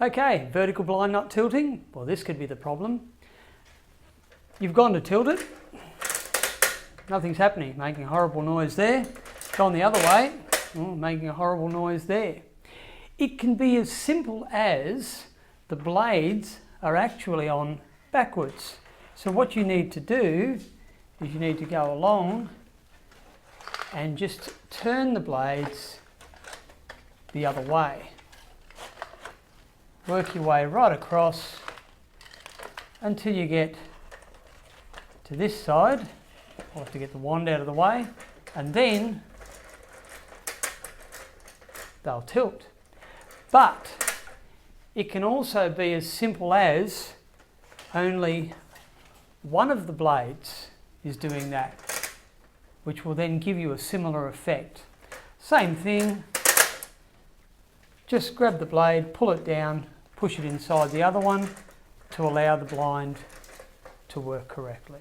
Okay, vertical blind not tilting. Well, this could be the problem. You've gone to tilt it. Nothing's happening, making a horrible noise there. Gone the other way, making a horrible noise there. It can be as simple as the blades are actually on backwards. So what you need to do is you need to go along and just turn the blades the other way. Work your way right across until you get to this side. I'll have to get the wand out of the way, and then they'll tilt. But it can also be as simple as only one of the blades is doing that, which will then give you a similar effect. Same thing, just grab the blade, pull it down, push it inside the other one to allow the blind to work correctly.